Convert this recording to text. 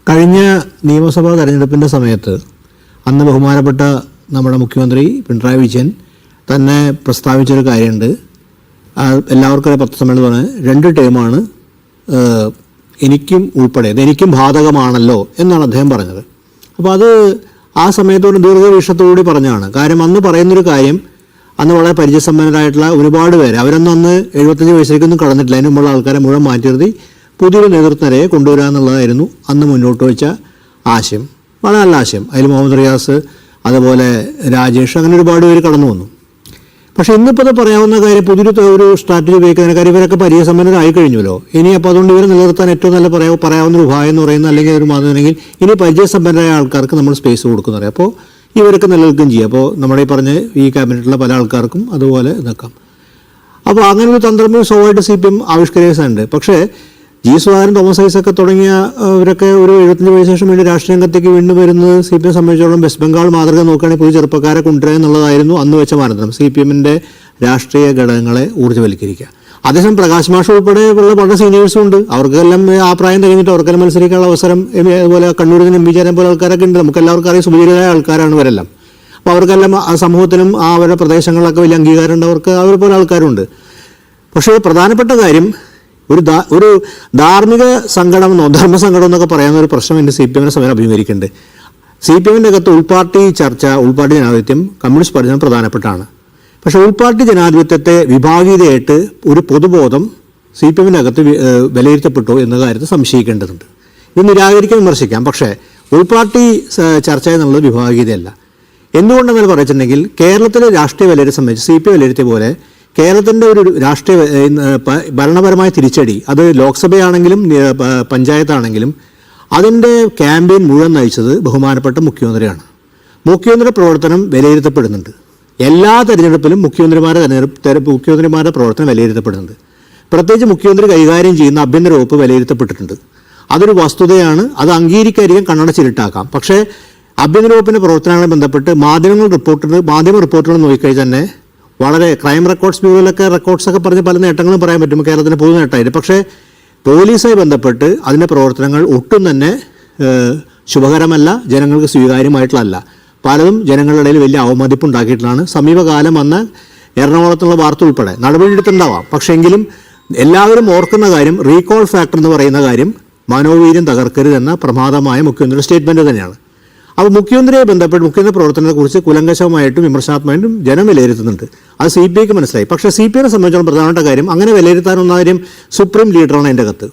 കഴിഞ്ഞ നിയമസഭാ തെരഞ്ഞെടുപ്പിൻ്റെ സമയത്ത് അന്ന് ബഹുമാനപ്പെട്ട നമ്മുടെ മുഖ്യമന്ത്രി പിണറായി വിജയൻ തന്നെ പ്രസ്താവിച്ചൊരു കാര്യമുണ്ട്. എല്ലാവർക്കും പത്രസമ്മേളനമാണ്, 2 ടേമാണ് എനിക്കും ഉൾപ്പെടെ എനിക്കും ബാധകമാണല്ലോ എന്നാണ് അദ്ദേഹം പറഞ്ഞത്. അപ്പോൾ അത് ആ സമയത്തോട് ദീർഘവീക്ഷണത്തോടുകൂടി പറഞ്ഞാണ്. കാര്യം അന്ന് പറയുന്നൊരു കാര്യം, അന്ന് വളരെ പരിചയസമ്പന്നരായിട്ടുള്ള ഒരുപാട് പേര്, അവരൊന്നും അന്ന് 75 വയസ്സിലേക്കൊന്നും കടന്നിട്ടില്ല, അതിന് മുമ്പുള്ള ആൾക്കാരെ മുഴുവൻ മാറ്റി നിർത്തി പുതിയൊരു നേതൃത്വരെ കൊണ്ടുവരിക എന്നുള്ളതായിരുന്നു അന്ന് മുന്നോട്ട് വെച്ച ആശയം. വളരെ നല്ല ആശയം. അതിൽ മുഹമ്മദ് റിയാസ്, അതുപോലെ രാജേഷ്, അങ്ങനെ ഒരുപാട് പേര് കടന്നു വന്നു. പക്ഷേ ഇന്നിപ്പോൾ അത് പറയാവുന്ന കാര്യം, പുതിയൊരു സ്ട്രാറ്റജി ഉപയോഗിക്കുന്ന കാര്യം, ഇവരൊക്കെ പരിചയസമ്പന്നരായി കഴിഞ്ഞല്ലോ. ഇനി അപ്പോൾ അതുകൊണ്ട് ഇവരെ നിലനിർത്താൻ ഏറ്റവും നല്ല പറയാവുന്ന ഒരു ഉപായം എന്ന് പറയുന്നത്, അല്ലെങ്കിൽ ഒരു മാതൃകയാണെങ്കിൽ ഇനി പരിചയസമ്പന്നരായ ആൾക്കാർക്ക് നമ്മൾ സ്പേസ് കൊടുക്കുന്ന പറയാം. അപ്പോൾ ഇവരൊക്കെ നിലനിൽക്കുകയും ചെയ്യും. അപ്പോൾ നമ്മുടെ ഈ പറഞ്ഞ ഈ ക്യാബിനറ്റിലുള്ള പല ആൾക്കാർക്കും അതുപോലെ നിൽക്കാം. അപ്പോൾ അങ്ങനെ ഒരു തന്ത്രം സ്വാഭാവികമായിട്ട് CPM ആവിഷ്കരിക്കുന്നുണ്ട്. പക്ഷേ ജി സുധാകരൻ, തോമസ് ഐസക് തുടങ്ങിയ അവരൊക്കെ ഒരു 75 വയസ്സിന് ശേഷം വീണ്ടും രാഷ്ട്രീയ രംഗത്തേക്ക് വീണ്ടും വരുന്നത് CPM സംബന്ധിച്ചിടത്തോളം വെസ്റ്റ് ബംഗാൾ മാതൃക നോക്കുകയാണെങ്കിൽ പുതിയ ചെറുപ്പക്കാരെ കൊണ്ടുവരിക എന്നുള്ളതായിരുന്നു അന്ന് വെച്ച മാനദണ്ഡം. CPMൻ്റെ രാഷ്ട്രീയ ഘടകങ്ങളെ ഊർജ്ജവൽക്കരിക്കുക. അതേസമയം പ്രകാശ് മാഷ് ഉൾപ്പെടെ ഉള്ള പല സീനിയേഴ്സും ഉണ്ട്. അവർക്കെല്ലാം ആ പ്രായം കഴിഞ്ഞിട്ട് അവർക്കെല്ലാം മത്സരിക്കാനുള്ള അവസരം, അതുപോലെ കണ്ണൂരിൽ നിന്ന് MP ചേരാൻ പോലെ ആൾക്കാരൊക്കെ ഉണ്ട്. നമുക്കെല്ലാവർക്കും അറിയാം, സുപരിചിതരായ ആൾക്കാരാണ് ഇവരെല്ലാം. അപ്പോൾ അവർക്കെല്ലാം ആ സമൂഹത്തിലും ആ അവരുടെ പ്രദേശങ്ങളിലൊക്കെ വലിയ അംഗീകാരം ഉണ്ട്. അവർക്ക് അവരെ പോലെ ആൾക്കാരുണ്ട്. പക്ഷേ പ്രധാനപ്പെട്ട കാര്യം, ഒരു ധാർമ്മിക സങ്കടമെന്നോ ധർമ്മസങ്കടം എന്നൊക്കെ പറയാവുന്ന ഒരു പ്രശ്നം എൻ്റെ CPMൻ്റെ സമയം അഭിമുഖീകരിക്കുന്നുണ്ട്. CPMൻ്റെ അകത്ത് ഉൾപാർട്ടി ചർച്ച, ഉൾപാർട്ടി ജനാധിപത്യം കമ്മ്യൂണിസ്റ്റ് പാർട്ടിയാണ് പ്രധാനപ്പെട്ടാണ്. പക്ഷേ ഉൾപാർട്ടി ജനാധിപത്യത്തെ വിഭാഗീയതയായിട്ട് ഒരു പൊതുബോധം CPMൻ്റെ അകത്ത് വിലയിരുത്തപ്പെട്ടോ എന്ന കാര്യത്തിൽ സംശയിക്കേണ്ടതുണ്ട്. ഇത് നിരാകരിക്കാൻ വിമർശിക്കാം. പക്ഷേ ഉൾപാർട്ടി ചർച്ച എന്നുള്ളത് വിഭാഗീയതയല്ല. എന്തുകൊണ്ടെന്ന് പറഞ്ഞിട്ടുണ്ടെങ്കിൽ, കേരളത്തിലെ രാഷ്ട്രീയ വിലയെ സംബന്ധിച്ച് CPM വിലയിരുത്തിയ പോലെ കേരളത്തിൻ്റെ ഒരു രാഷ്ട്രീയ ഭരണപരമായ തിരിച്ചടി, അത് ലോക്സഭയാണെങ്കിലും പഞ്ചായത്താണെങ്കിലും അതിൻ്റെ ക്യാമ്പയിൻ മുഴുവൻ നയിച്ചത് ബഹുമാനപ്പെട്ട മുഖ്യമന്ത്രിയാണ്. മുഖ്യമന്ത്രിയുടെ പ്രവർത്തനം വിലയിരുത്തപ്പെടുന്നുണ്ട്. എല്ലാ തെരഞ്ഞെടുപ്പിലും മുഖ്യമന്ത്രിമാരുടെ പ്രവർത്തനം വിലയിരുത്തപ്പെടുന്നുണ്ട്. പ്രത്യേകിച്ച് മുഖ്യമന്ത്രി കൈകാര്യം ചെയ്യുന്ന ആഭ്യന്തര വകുപ്പ് വിലയിരുത്തപ്പെട്ടിട്ടുണ്ട്. അതൊരു വസ്തുതയാണ്. അത് അംഗീകരിക്കാതിരിക്കാൻ കണ്ണടച്ചിരിട്ടാക്കാം. പക്ഷേ ആഭ്യന്തര വകുപ്പിൻ്റെ പ്രവർത്തനവുമായി ബന്ധപ്പെട്ട് മാധ്യമ റിപ്പോർട്ടുകൾ നോക്കിക്കഴിഞ്ഞാൽ തന്നെ വളരെ ക്രൈം റെക്കോർഡ്സ് ബ്യൂറോയിലൊക്കെ റെക്കോർഡ്സൊക്കെ പറഞ്ഞ് പല നേട്ടങ്ങളും പറയാൻ പറ്റും, കേരളത്തിന് പൊതു നേട്ടമായിട്ട്. പക്ഷേ പോലീസുമായി ബന്ധപ്പെട്ട് അതിൻ്റെ പ്രവർത്തനങ്ങൾ ഒട്ടും തന്നെ ശുഭകരമല്ല, ജനങ്ങൾക്ക് സ്വീകാര്യമായിട്ടുള്ളതല്ല. പലതും ജനങ്ങളുടെ ഇടയിൽ വലിയ അവമതിപ്പുണ്ടാക്കിയിട്ടുള്ളതാണ്. സമീപകാലം വന്ന എറണാകുളത്തുള്ള വാർത്ത ഉൾപ്പെടെ നടപടിയെടുത്തുണ്ടാവാം. പക്ഷേ എങ്കിലും എല്ലാവരും ഓർക്കുന്ന കാര്യം, റീകോൾ ഫാക്ടർ എന്ന് പറയുന്ന കാര്യം, മനോവീര്യം തകർക്കരുത് എന്ന പ്രമാദമായ മുഖ്യമന്ത്രിയുടെ സ്റ്റേറ്റ്മെൻറ്റ് തന്നെയാണ്. അപ്പോൾ മുഖ്യമന്ത്രിയെ ബന്ധപ്പെട്ട് മുഖ്യമന്ത്രി പ്രവർത്തനത്തെക്കുറിച്ച് കുലങ്കശമായിട്ടും വിമർശനാത്മകമായിട്ടും ജനം വിലയിരുത്തുന്നുണ്ട്. അത് CPIക്ക് മനസ്സിലായി. പക്ഷേ CPIയെ സംബന്ധിച്ചിടത്തോളം പ്രധാനപ്പെട്ട കാര്യം, അങ്ങനെ വിലയിരുത്താനൊന്ന കാര്യം സുപ്രീം ലീഡറാണ് അതിൻ്റെ അകത്ത്.